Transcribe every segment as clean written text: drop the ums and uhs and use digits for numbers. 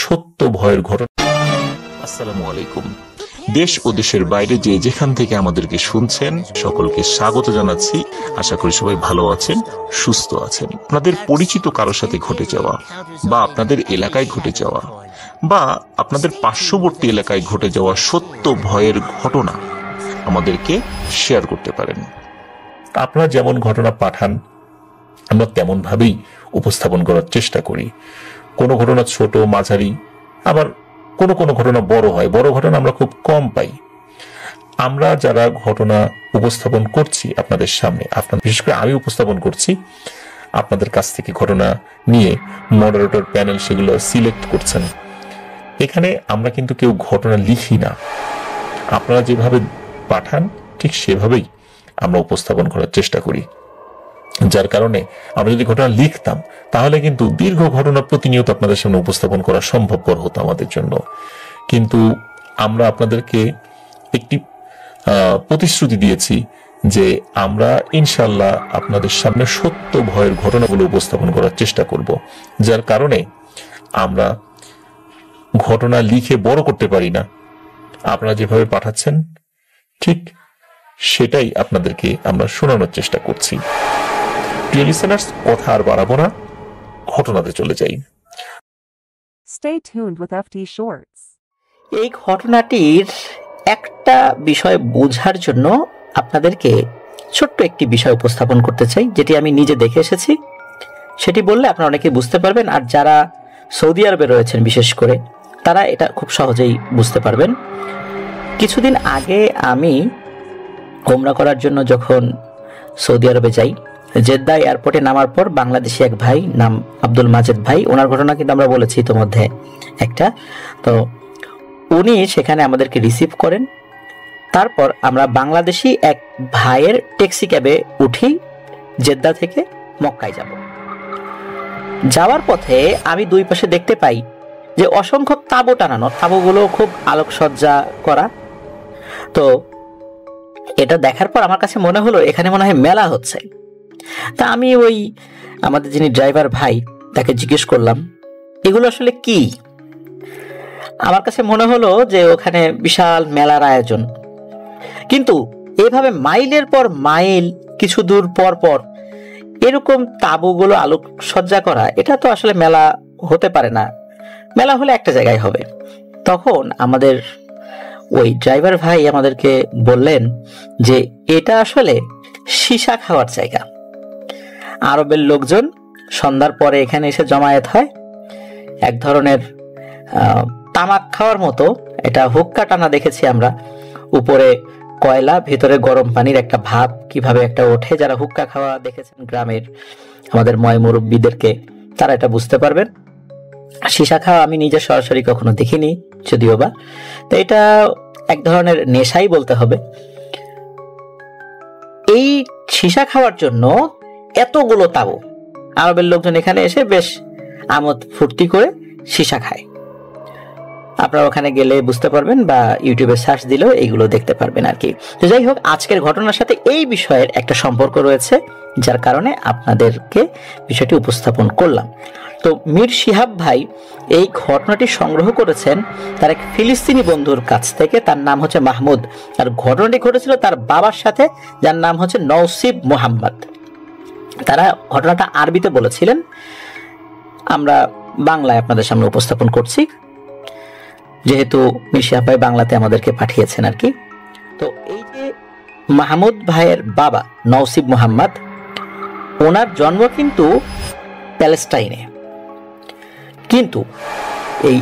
সত্য ভয়ের ঘটনা। আসসালামু আলাইকুম। দেশ ও দেশের বাইরে যে যেখান থেকে আমাদেরকে শুনছেন সকলকে স্বাগত জানাচ্ছি। আশা করি সবাই ভালো আছেন, সুস্থ আছেন। আপনাদের পরিচিত কারোর সাথে ঘটে যাওয়া বা আপনাদের এলাকায় ঘটে যাওয়া বা আপনাদের পার্শ্ববর্তী এলাকায় ঘটে যাওয়া সত্য ভয়ের ঘটনা আমাদেরকে শেয়ার করতে পারেন। আপনারা যেমন ঘটনা পাঠান আমরা তেমন ভাবেই উপস্থাপন করার চেষ্টা করি। কোনো ঘটনা ছোট, মাঝারি, আবার কোনো কোনো ঘটনা বড় হয়। বড় ঘটনা আমরা খুব কম পাই। আমরা যারা ঘটনা উপস্থাপন করছি আপনাদের সামনে, আপনাদের বিশেষ করে আমি উপস্থাপন করছি, আপনাদের কাছ থেকে ঘটনা নিয়ে মডারেটর প্যানেল সেগুলো সিলেক্ট করছেন। এখানে আমরা কিন্তু কেউ ঘটনা লিখি না। আপনারা যেভাবে পাঠান ঠিক সেভাবেই আমরা উপস্থাপন করার চেষ্টা করি। যার কারণে আমরা যদি ঘটনা লিখতাম তাহলে কিন্তু দীর্ঘ ঘটনা প্রতিনিয়ত আপনাদের সামনে উপস্থাপন করা সম্ভবপর হতো আমাদের জন্য। কিন্তু আমরা আপনাদেরকে একটি প্রতিশ্রুতি দিয়েছি যে আমরা ইনশাল্লাহ আপনাদের সামনে সত্য ভয়ের ঘটনাগুলো উপস্থাপন করার চেষ্টা করব। যার কারণে আমরা ঘটনা লিখে বড় করতে পারি না। আপনারা যেভাবে পাঠাচ্ছেন ঠিক সেটাই আপনাদেরকে আমরা শোনানোর চেষ্টা করছি। প্রিয় লিসেনার্স, কথা আর বাড়াবো না, ঘটনাতে চলে যাই। Stay tuned with FT Shorts. এই ঘটনাটির একটা বিষয় বোঝার জন্য আপনাদেরকে ছোট্ট একটি বিষয় উপস্থাপন করতে চাই, যেটি আমি নিজে দেখে এসেছি। সেটি বললে আপনারা অনেকে বুঝতে পারবেন, আর যারা সৌদি আরবে রয়েছেন বিশেষ করে তারা এটা খুব সহজেই বুঝতে পারবেন। কিছুদিন আগে আমি ওমরা করার জন্য যখন সৌদি আরবে যাই, জেদ্দা এয়ারপোর্টে নামার পর বাংলাদেশি এক ভাই, নাম আব্দুল মাজেদ ভাই, ওনার ঘটনা কিন্তু আমরা বলেছি ইতোমধ্যে একটা, তো উনি সেখানে আমাদেরকে রিসিভ করেন। তারপর আমরা বাংলাদেশি এক ভাইয়ের ট্যাক্সি ক্যাবে উঠি, জেদ্দা থেকে মক্কায় যাব। যাওয়ার পথে আমি দুই পাশে দেখতে পাই যে অসংখ্য তাঁবু টানানো, তাঁবুগুলো খুব আলোকসজ্জা করা। তো এটা দেখার পর আমার কাছে মনে হলো এখানে মনে হয় মেলা হচ্ছে। তা আমি ওই আমাদের যিনি ড্রাইভার ভাই তাকে জিজ্ঞেস করলাম এগুলো আসলে কি। আমার কাছে মনে হলো যে ওখানে বিশাল মেলার আয়োজন, কিন্তু এভাবে মাইলের পর মাইল কিছু দূর পর পর এরকম তাঁবুগুলো আলোকসজ্জা করা, এটা তো আসলে মেলা হতে পারে না। মেলা হলে একটা জায়গায় হবে। তখন আমাদের ওই ড্রাইভার ভাই আমাদেরকে বললেন যে এটা আসলে সীসা খাওয়ার জায়গা। আরবের লোকজন সন্ধ্যার পরে এখানে এসে জমায়েত হয়, এক ধরনের তামাক খাওয়ার মতো। এটা হুক্কা টানা দেখেছি আমরা, উপরে কয়লা, ভেতরে গরম পানির একটা ভাব কিভাবে একটা ওঠে। যারা হুক্কা খাওয়া দেখেছেন গ্রামের আমাদের ময় মুরব্বীদেরকে, তারা এটা বুঝতে পারবেন। সীসা খাওয়া আমি নিজে সরাসরি কখনো দেখিনি যদিও বা, তো এটা এক ধরনের নেশাই বলতে হবে। এই সীসা খাওয়ার জন্য এতগুলো তাঁবু, আরবের লোকজন এখানে এসে বেশ আমোদ ফুর্তি করে সীসা খায়। আপনারা ওখানে গেলে বুঝতে পারবেন, বা ইউটিউবে সার্চ দিলেও এইগুলো দেখতে পারবেন আর কি। তো যাই হোক, আজকের ঘটনার সাথে এই বিষয়ের একটা সম্পর্ক রয়েছে, যার কারণে আপনাদেরকে বিষয়টি উপস্থাপন করলাম। তো মীর শিহাব ভাই এই ঘটনাটি সংগ্রহ করেছেন তার এক ফিলিস্তিনি বন্ধুর কাছ থেকে। তার নাম হচ্ছে মাহমুদ, আর ঘটনাটি ঘটেছিল তার বাবার সাথে, যার নাম হচ্ছে নওসিব মোহাম্মদ। তারা ঘটনাটা আরবিতে বলেছিলেন, আমরা বাংলায় আপনাদের সামনে উপস্থাপন করছি, যেহেতু মীর শিহাব ভাই বাংলাতে আমাদেরকে পাঠিয়েছেন আর কি। তো এই যে মাহমুদ ভাইয়ের বাবা নওসিব মোহাম্মদ, ওনার জন্ম কিন্তু প্যালেস্টাইনে, কিন্তু এই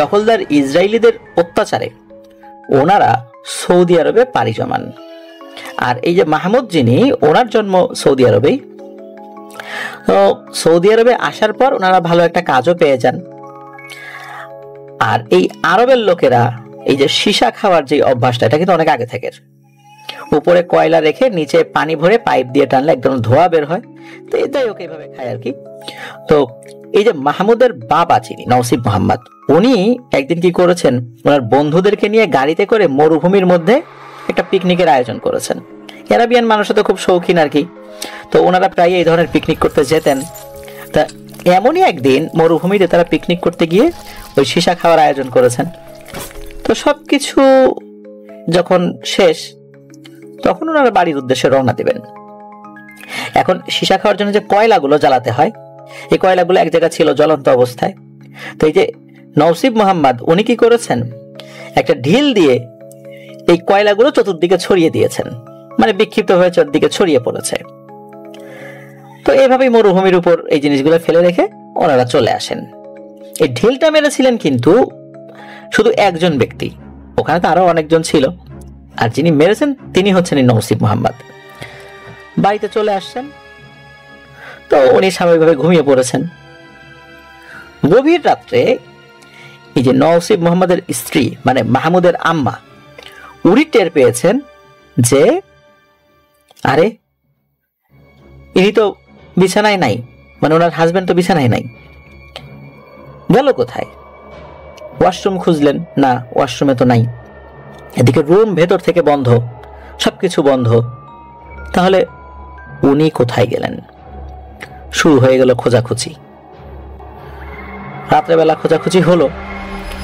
দখলদার ইসরায়েলিদের অত্যাচারে ওনারা সৌদি আরবে পাড়ি জমান। আর এই যে মাহমুদ, যিনি, ওনার জন্ম সৌদি আরবেই। তো সৌদি আরবে আসার পর ওনারা ভালো একটা কাজও পেয়ে যান। আর এই আরবের লোকেরা এই যে সীসা খাওয়ার যে অভ্যাসটা, এটা কিন্তু অনেক আগে থেকে। উপরে কয়লা রেখে নিচে পানি ভরে পাইপ দিয়ে টানলে একদম ধোঁয়া বের হয়। তো এটাই ওকে এইভাবে খায় আর কি। তো এই যে মাহমুদের বাবা যিনি নওসিব মোহাম্মদ, উনি একদিন কি করেছেন, ওনার বন্ধুদেরকে নিয়ে গাড়িতে করে মরুভূমির মধ্যে একটা পিকনিকের আয়োজন করেছেন। অ্যারাবিয়ান মানুষ তো খুব শৌখিন আর কি, তো ওনারা প্রায় এই ধরনের পিকনিক করতে যেতেন। তা এমনই একদিন মরুভূমিতে তারা পিকনিক করতে গিয়ে ওই সীসা খাওয়ার আয়োজন করেছেন। তো সবকিছু যখন শেষ, তখন ওনারা বাড়ির উদ্দেশ্যে রওনা দিবেন। এখন সীসা খাওয়ার জন্য যে কয়লাগুলো জ্বালাতে হয়, এই কয়লাগুলো এক জায়গায় ছিল জ্বলন্ত অবস্থায়। তো এই যে নওশিব মোহাম্মদ উনি কি করেছেন, একটা ঢিল দিয়ে এই কয়লাগুলো চতুর্দিকে ছড়িয়ে দিয়েছেন, মানে বিক্ষিপ্ত হয়ে চতুর্দিকে ছড়িয়ে পড়েছে। তো এইভাবেই মরুভূমির উপর এই জিনিসগুলো ফেলে রেখে ওনারা চলে আসেন। এই ঢিলটা মেরেছিলেন কিন্তু শুধু একজন ব্যক্তি, ওখানে তো আরো অনেকজন ছিল, আর যিনি মেরেছেন তিনি হচ্ছেন এই নওশিব মোহাম্মদ। বাড়িতে চলে আসছেন, তো উনি স্বাভাবিকভাবে ঘুমিয়ে পড়েছেন। গভীর রাত্রে এই যে নওশিব মোহাম্মদের স্ত্রী মানে মাহমুদের আম্মা, উনি টের পেয়েছেন যে আরে ইনি তো বিছানায় নাই, মানে ওনার হাজবেন্ড তো বিছানায় নাই, গেল কোথায়? ওয়াশরুম খুঁজলেন, না ওয়াশরুমে তো নাই। এদিকে রুম ভেতর থেকে বন্ধ, সবকিছু বন্ধ, তাহলে উনি কোথায় গেলেন? শুরু হয়ে গেল খোঁজাখুঁজি। রাত্রেবেলা খোঁজাখুঁজি হলো,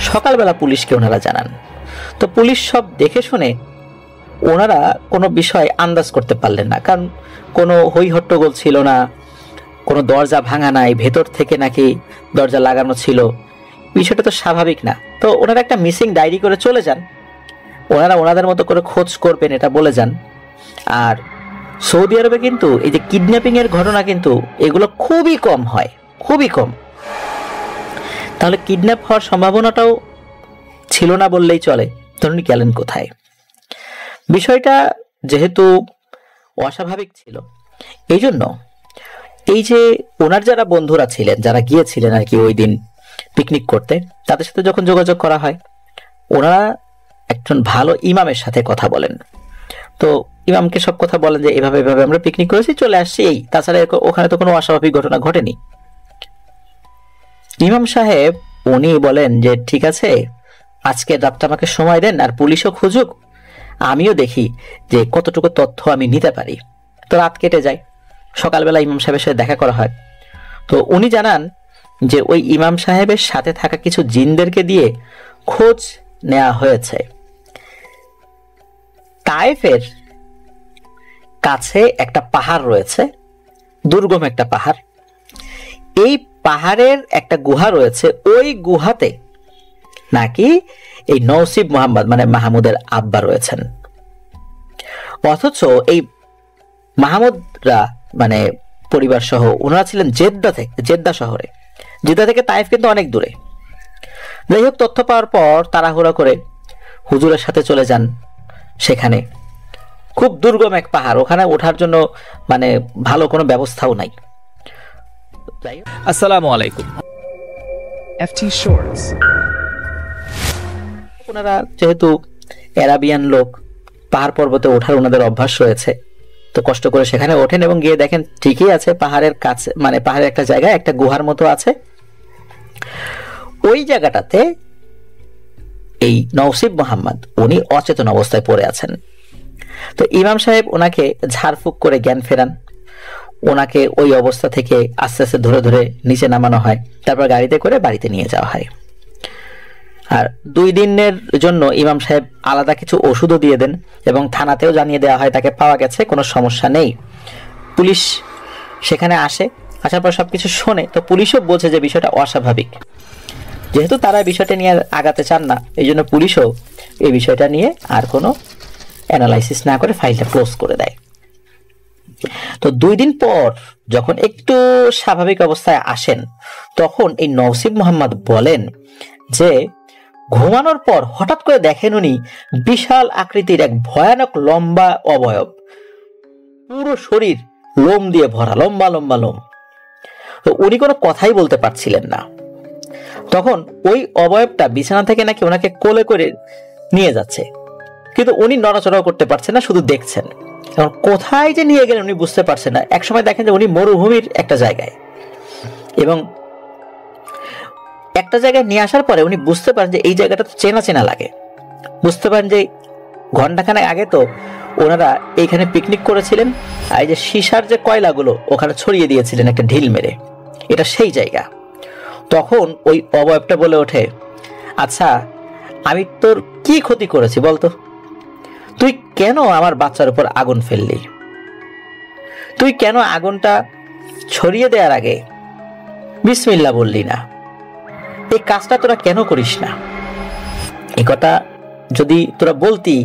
সকালবেলা পুলিশকে ওনারা জানান। তো পুলিশ সব দেখে শুনে ওনারা কোনো বিষয় আন্দাজ করতে পারলেন না, কারণ কোনো হই হট্টগোল ছিল না, কোনো দরজা ভাঙা নাই, ভেতর থেকে নাকি দরজা লাগানো ছিল, বিষয়টা তো স্বাভাবিক না। তো ওনারা একটা মিসিং ডায়েরি করে চলে যান, ওনারা ওনাদের মতো করে খোঁজ করবেন এটা বলে যান। আর সৌদি আরবে কিন্তু এই যে কিডন্যাপিং এর ঘটনা কিন্তু এগুলো খুবই কম হয়, খুবই কম। তাহলে কিডন্যাপ হওয়ার সম্ভাবনাটাও ছিল না বললেই চলে। তখন গেলেন কোথায়? বিষয়টা যেহেতু অস্বাভাবিক ছিল, এই জন্য এই যে ওনার যারা বন্ধুরা ছিলেন, যারা গিয়েছিলেন আর কি ওই দিন পিকনিক করতে, তাদের সাথে যখন যোগাযোগ করা হয়, ওনারা একজন ভালো ইমামের সাথে কথা বলেন। তো ইমামকে সব কথা বলেন যে এভাবে এভাবে আমরা পিকনিক করেছি, চলে আসছি, এই তাছাড়া ওখানে তো কোনো অস্বাভাবিক ঘটনা ঘটেনি। ইমাম সাহেব উনি বলেন যে ঠিক আছে, আজকে রাতটা আমাকে সময় দেন, আর পুলিশও খুঁজুক, আমিও দেখি যে কতটুকু তথ্য আমি নিতে পারি। তো রাত কেটে যায়, সকালবেলা ইমাম সাহেবের সাথে দেখা করা হয়। তো উনি জানান যে ওই ইমাম সাহেবের সাথে থাকা কিছু জিনদেরকে দিয়ে খোঁজ নেওয়া হয়েছে। তায়েফের কাছে একটা পাহাড় রয়েছে, দুর্গম একটা পাহাড়। এই পাহাড়ের একটা গুহা রয়েছে, ওই গুহাতে নাকি এই নওশিব মোহাম্মদ মানে মাহমুদের আব্বা রয়েছেন। অথচ এই মাহমুদরা মানে পরিবার সহ ওনারা ছিলেন জেদ্দা শহরে। জেদ্দা থেকে তাইফ কিন্তু অনেক দূরে। যাই হোক, তথ্য পাওয়ার পর তাড়াহুড়া করে হুজুরের সাথে চলে যান সেখানে। খুব দুর্গম এক পাহাড়, ওখানে ওঠার জন্য মানে ভালো কোনো ব্যবস্থাও নাই। আসসালামু আলাইকুম। FT Shorts। ওনারা যেহেতু অ্যারাবিয়ান লোক, পাহাড় পর্বতে ওঠার ওনাদের অভ্যাস রয়েছে, তো কষ্ট করে সেখানে ওঠেন এবং গিয়ে দেখেন ঠিকই আছে, পাহাড়ের কাছে মানে পাহাড়ের একটা জায়গায় একটা গুহার মতো আছে। ওই জায়গাটাতে এই নওশিব মোহাম্মদ উনি অচেতন অবস্থায় পড়ে আছেন। তো ইমাম সাহেব ওনাকে ঝাড়ফুঁক করে জ্ঞান ফেরান, ওনাকে ওই অবস্থা থেকে আস্তে আস্তে ধরে ধরে নিচে নামানো হয়, তারপর গাড়িতে করে বাড়িতে নিয়ে যাওয়া হয়। আর 2 দিনের জন্য ইমাম সাহেব আলাদা কিছু ওষুধও দিয়ে দেন এবং থানাতেও জানিয়ে দেওয়া হয় তাকে পাওয়া গেছে, কোনো সমস্যা নেই। পুলিশ সেখানে আসে, আসার পর সবকিছু শোনে। তো পুলিশও বোঝে যে বিষয়টা অস্বাভাবিক, যেহেতু তারা বিষয়টা নিয়ে আগাতে চান না, এই জন্য পুলিশও এই বিষয়টা নিয়ে আর কোনো অ্যানালাইসিস না করে ফাইলটা ক্লোজ করে দেয়। তো 2 দিন পর যখন একটু স্বাভাবিক অবস্থায় আসেন, তখন এই নওশিব মোহাম্মদ বলেন যে ঘুমানোর পর হঠাৎ করে দেখেন উনি বিশাল আকৃতির এক ভয়ানক লম্বা অবয়ব, পুরো শরীর লোম দিয়ে ভরা, লম্বা লম্বা লোম। তো উনি কোনো কথাই বলতে পারছিলেন না। তখন ওই অবয়বটা বিছানা থেকে নাকি ওনাকে কোলে করে নিয়ে যাচ্ছে, কিন্তু উনি নড়াচড়াও করতে পারছেন না, শুধু দেখছেন। এখন কোথায় যে নিয়ে গেলেন উনি বুঝতে পারছেন না। একসময় দেখেন যে উনি মরুভূমির একটা জায়গায়, এবং একটা জায়গায় নিয়ে আসার পরে উনি বুঝতে পারেন যে এই জায়গাটা তো চেনা চেনা লাগে। বুঝতে পারেন যে ঘন্টাখানেক আগে তো ওনারা এইখানে পিকনিক করেছিলেন, আর এই যে সীসার যে কয়লাগুলো ওখানে ছড়িয়ে দিয়েছিলেন একটা ঢিল মেরে, এটা সেই জায়গা। তখন ওই অবয়বটা বলে ওঠে, আচ্ছা আমি তোর কি ক্ষতি করেছি বলতো? তুই কেন আমার বাচ্চার উপর আগুন ফেললি? তুই কেন আগুনটা ছড়িয়ে দেওয়ার আগে বিসমিল্লাহ বললি না? এই কাজটা তোরা কেন করিস না? এই কথা যদি তোরা বলতি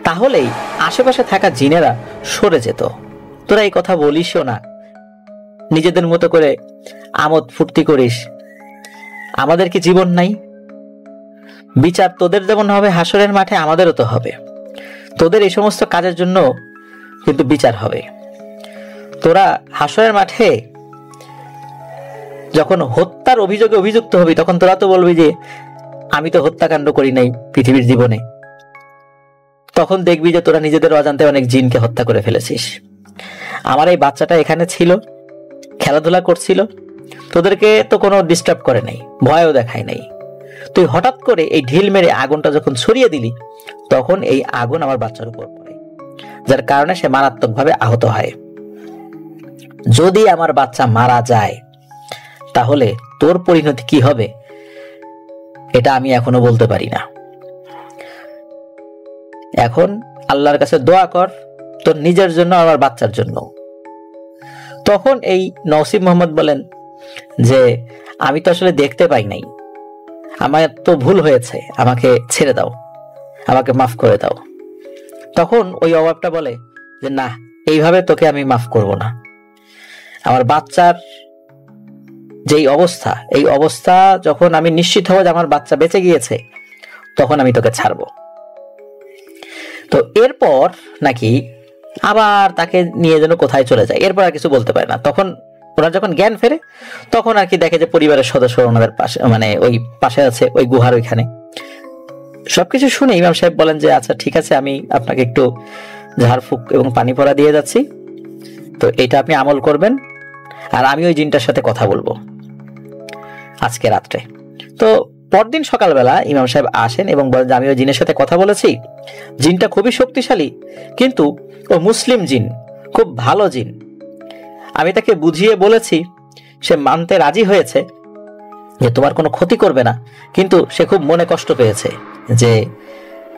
তাহলেই আশেপাশে থাকা জিনেরা সরে যেত। তোরা এই কথা বলিসও না, নিজেদের মতো করে আমোদ ফুর্তি করিস। আমাদের কি জীবন নাই? বিচার তোদের যেমন হবে হাসরের মাঠে, আমাদেরও তো হবে। তোদের এই সমস্ত কাজের জন্য কিন্তু বিচার হবে। তোরা হাসরের মাঠে যখন হত্যার অভিযোগে অভিযুক্ত হবি, তখন তোরা তো বলবি যে আমি তো হত্যাকাণ্ড করি নাই পৃথিবীর জীবনে। তখন দেখবি যে তোরা নিজেদের অজান্তে অনেক জিনকে হত্যা করে ফেলেছিস। আমার এই বাচ্চাটা এখানে ছিল, খেলাধুলা করছিল, তোদেরকে তো কোনো ডিস্টার্ব করে নাই, ভয়ও দেখায় নাই। তুই হঠাৎ করে এই ঢিল মেরে আগুনটা যখন ছড়িয়ে দিলি, তখন এই আগুন আমার বাচ্চার উপর পড়ে, যার কারণে সে মারাত্মকভাবে আহত হয়। যদি আমার বাচ্চা মারা যায় তাহলে তোর পরিণতি কি হবে এটা আমি এখনো বলতে পারি না। এখন আল্লাহর কাছে দোয়া কর তোর নিজের জন্য, আমার বাচ্চার জন্য। তখন এই নওসিব মোহাম্মদ বলেন যে আমি তো আসলে দেখতে পাই নাই, আমার তো ভুল হয়েছে, আমাকে ছেড়ে দাও, আমাকে মাফ করে দাও। তখন ওই অভাবটা বলে যে না, এইভাবে তোকে আমি মাফ করব না। আমার বাচ্চার যেই অবস্থা, এই অবস্থা যখন আমি নিশ্চিত হব যে আমার বাচ্চা বেঁচে গিয়েছে, তখন আমি তোকে ছাড়বো। তো এরপর নাকি আবার তাকে নিয়ে যেন কোথায় চলে যায়, এরপর আর কিছু বলতে পারে না। তখন ওরা যখন জ্ঞান ফেরে, তখন আর কি দেখে যে পরিবারের সদস্য ওনাদের পাশে, মানে ওই পাশে আছে, ওই গুহার ওইখানে। সবকিছু শুনে ইমাম সাহেব বলেন যে আচ্ছা ঠিক আছে, আমি আপনাকে একটু ঝাড়ফুঁক এবং পানি পড়া দিয়ে যাচ্ছি, তো এটা আপনি আমল করবেন, আর আমি ওই জিনটার সাথে কথা বলবো আজকে রাত্রে। তো পরদিন সকালবেলা ইমাম সাহেব আসেন এবং বলেন যে আমি ওই জিনের সাথে কথা বলেছি, জিনটা খুবই শক্তিশালী, কিন্তু ও মুসলিম জিন, খুব ভালো জিন। আমি তাকে বুঝিয়ে বলেছি, সে মানতে রাজি হয়েছে যে তোমার কোনো ক্ষতি করবে না, কিন্তু সে খুব মনে কষ্ট পেয়েছে যে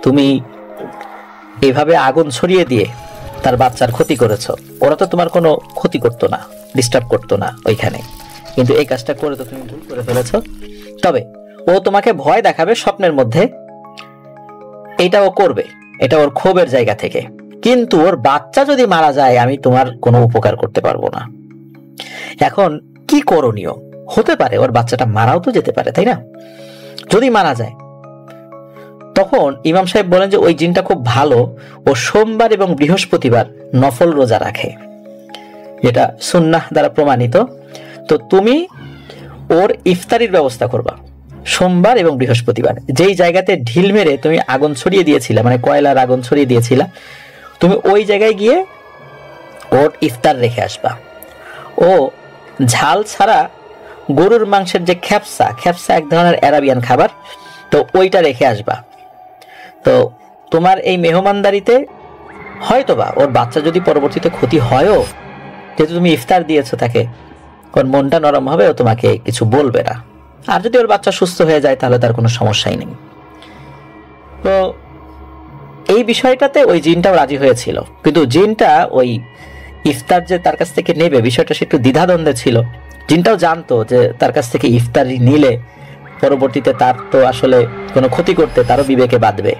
তুমি এইভাবে আগুন ছড়িয়ে দিয়ে তার বাচ্চার ক্ষতি করেছো। ওরা তো তোমার কোনো ক্ষতি করতো না, ডিস্টার্ব করতো না ওইখানে, কিন্তু এই কাজটা করে তো তুমি ভুল করে ফেলেছো। তবে ও তোমাকে ভয় দেখাবে স্বপ্নের মধ্যে, এটা ও করবে, এটা ওর ক্ষোভের জায়গা থেকে, কিন্তু ওর বাচ্চা যদি মারা যায় আমি তোমার কোনো উপকার করতে পারবো না। এখন কি করণীয়? হতে পারে ওর বাচ্চাটা মারাও তো যেতে পারে, তাই না? যদি মারা যায়, তখন ইমাম সাহেব বলেন যে ওই জিনটা খুব ভালো, ও সোমবার এবং বৃহস্পতিবার নফল রোজা রাখে, যেটা সুন্নাহ দ্বারা প্রমাণিত। তো তুমি ওর ইফতারির ব্যবস্থা করবা সোমবার এবং বৃহস্পতিবার। যেই জায়গাতে ঢিল মেরে তুমি আগুন ছড়িয়ে দিয়েছিলা, মানে কয়লার আগুন ছড়িয়ে দিয়েছিলা, তুমি ওই জায়গায় গিয়ে ওর ইফতার রেখে আসবা। ও ঝাল ছাড়া গরুর মাংসের যে খ্যাপসা, খ্যাপসা এক ধরনের আরাবিয়ান খাবার, তো ওইটা রেখে আসবা। তো তোমার এই মেহমানদারিতে হয়তোবা ওর বাচ্চা যদি পরবর্তীতে ক্ষতি হয়ও, যেহেতু তুমি ইফতার দিয়েছো তাকে, ওর মনটা নরম হবে, ও তোমাকে কিছু বলবে না। আর যদি ওর বাচ্চা সুস্থ হয়ে যায় তাহলে তার কোনো সমস্যাই নেই। তো এই বিষয়টাতে ওই জিনটাও রাজি হয়েছিল, কিন্তু জিনটা ওই ইফতার যে তার কাছ থেকে নেবে, বিষয়টা সে একটু দ্বিধাদ্বন্দ্বে ছিল। জিনটাও জানতো যে তার কাছ থেকে ইফতারি নিলে পরবর্তীতে তার তো আসলে কোনো ক্ষতি করতে তারও বিবেকে বাঁধবে।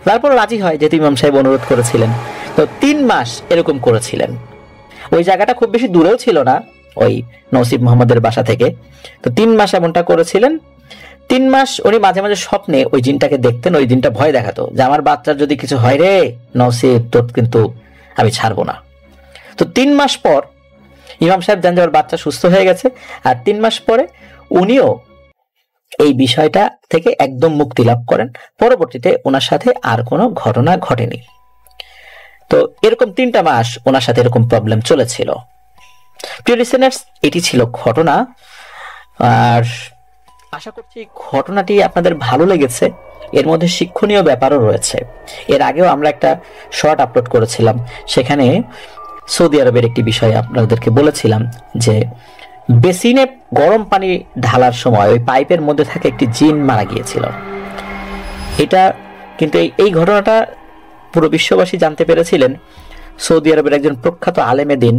তারপর রাজি হয়, যেহেতু ইমাম সাহেব অনুরোধ করেছিলেন। তো 3 মাস এরকম করেছিলেন। ওই জায়গাটা খুব বেশি দূরেও ছিল না ওই নওসিব মোহাম্মদের বাসা থেকে। তো 3 মাস এমনটা করেছিলেন। 3 মাস উনি মাঝে মাঝে স্বপ্নে ওই জিনটাকে দেখতেন, ওই জিনটা ভয় দেখাতো যে আমার বাচ্চার যদি কিছু হয় রে নওসিব, তোর কিন্তু আমি ছাড়বো না। তো 3 মাস পর ইমাম সাহেব জানেন যে ওর বাচ্চা সুস্থ হয়ে গেছে, আর 3 মাস পরে উনিও এই বিষয়টা থেকে একদম মুক্তি লাভ করেন। পরবর্তীতে ওনার সাথে আর কোনো ঘটনা ঘটেনি। তো এরকম 3টা মাস ওনার সাথে এরকম প্রবলেম চলেছিল। প্রিয় লিসেনার্স, এটি ছিল ঘটনা, আর আশা করছি ঘটনাটি আপনাদের ভালো লেগেছে। এর মধ্যে শিক্ষণীয় ব্যাপারও রয়েছে। এর আগেও আমরা একটা শর্ট আপলোড করেছিলাম, সেখানে সৌদি আরবের একটি বিষয় আপনাদেরকে বলেছিলাম যে বেসিনে গরম পানি ঢালার সময় ওই পাইপের মধ্যে থাকা একটি জিন মারা গিয়েছিল। এটা কিন্তু এই ঘটনাটা পুরো বিশ্ববাসী জানতে পেরেছিলেন সৌদি আরবের একজন প্রখ্যাত আলেমে দিন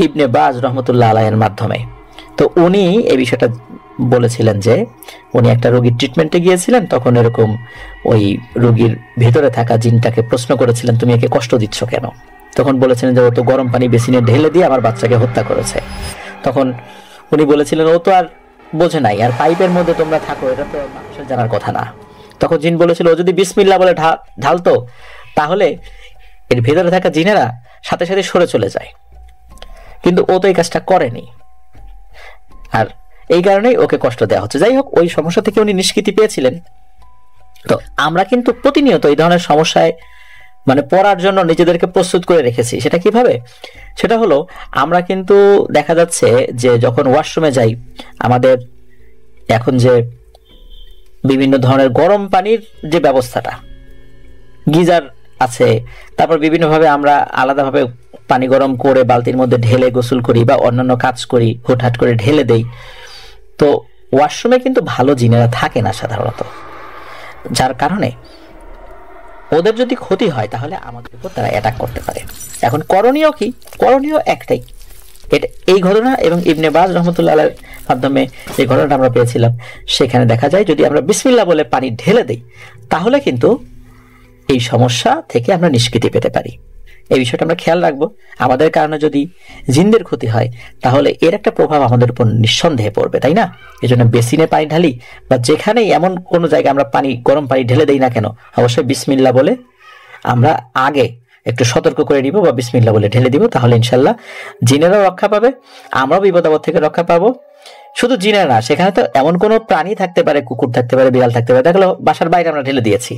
ইবনে বাজ রহমতুল্লাহ আলাইহির মাধ্যমে। তো উনি এই বিষয়টা বলেছিলেন যে উনি একটা রোগীর ট্রিটমেন্টে গিয়েছিলেন, তখন এরকম ওই রোগীর ভেতরে থাকা জিনটাকে প্রশ্ন করেছিলেন, তুমি একে কষ্ট দিচ্ছ কেন? তখন বলেছিলেন যে ও তো গরম পানি বেসিনে ঢেলে দিয়ে আমার বাচ্চাকে হত্যা করেছে। তখন উনি বলেছিলেন ও তো আর বোঝে নাই, আর পাইপের মধ্যে তোমরা থাকো, এটা তো মানুষের জানার কথা না। তখন জিন বলেছিল ও যদি বিসমিল্লাহ বলে ঢালতো তাহলে এর ভেতরে থাকা জিনেরা সাথে সাথে সরে চলে যায়, কিন্তু ও তো এই কাজটা করেনি, আর এই কারণেই ওকে কষ্ট দেওয়া হচ্ছে। যাই হোক, ওই সমস্যা থেকে উনি নিষ্কৃতি পেয়েছিলেন। তো আমরা কিন্তু প্রতিনিয়ত এই ধরনের সমস্যায় মানে পড়ার জন্য নিজেদেরকে প্রস্তুত করে রেখেছি। সেটা কিভাবে? সেটা হলো আমরা কিন্তু দেখা যাচ্ছে যে যখন ওয়াশরুমে যাই, আমাদের এখন যে বিভিন্ন ধরনের গরম পানির যে ব্যবস্থাটা, গিজার আছে, তারপর বিভিন্নভাবে আমরা আলাদাভাবে পানি গরম করে বালতির মধ্যে ঢেলে গোসল করি বা অন্যান্য কাজ করি, হুটহাট করে ঢেলে দেই। তো ওয়াশরুমে কিন্তু ভালো জিনেরা থাকে না সাধারণত, যার কারণে ওদের যদি ক্ষতি হয় তাহলে আমাদের উপর তারা অ্যাটাক করতে পারে। এখন করণীয় কি? করণীয় একটাই, এটা এই ঘটনা এবং ইবনে বাজ রহমতুল্লাহ আলাইহির মাধ্যমে যে ঘটনাটা আমরা পেয়েছিলাম, সেখানে দেখা যায় যদি আমরা বিসমিল্লাহ বলে পানি ঢেলে দিই তাহলে কিন্তু এই সমস্যা থেকে আমরা নিষ্কৃতি পেতে পারি। এই বিষয়টা আমরা খেয়াল রাখবো। আমাদের কারণে যদি জিনদের ক্ষতি হয় তাহলে এর একটা প্রভাব আমাদের উপর নিঃসন্দেহে পড়বে, তাই না? এই জন্য বেসিনে পানি ঢালি বা যেখানেই এমন কোনো জায়গায় আমরা গরম পানি ঢেলে দেই না কেন, অবশ্যই বিসমিল্লাহ বলে আমরা আগে একটু সতর্ক করে দিব বা বিসমিল্লাহ বলে ঢেলে দিব, তাহলে ইনশাল্লাহ জিনেরাও রক্ষা পাবে, আমরাও বিপদ আপদ থেকে রক্ষা পাবো। শুধু জিনেরা না, সেখানে তো এমন কোনো প্রাণী থাকতে পারে, কুকুর থাকতে পারে, বিড়াল থাকতে পারে, দেখলো বাসার বাইরে আমরা ঢেলে দিয়েছি,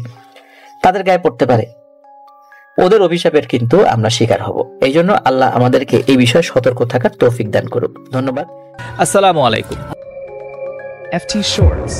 তাদের গায়ে পড়তে পারে, ওদের অভিশাপের কিন্তু আমরা শিকার হব। এই জন্য আল্লাহ আমাদেরকে এই বিষয়ে সতর্ক থাকার তৌফিক দান করুক। ধন্যবাদ। Assalamu alaikum. FT Shorts.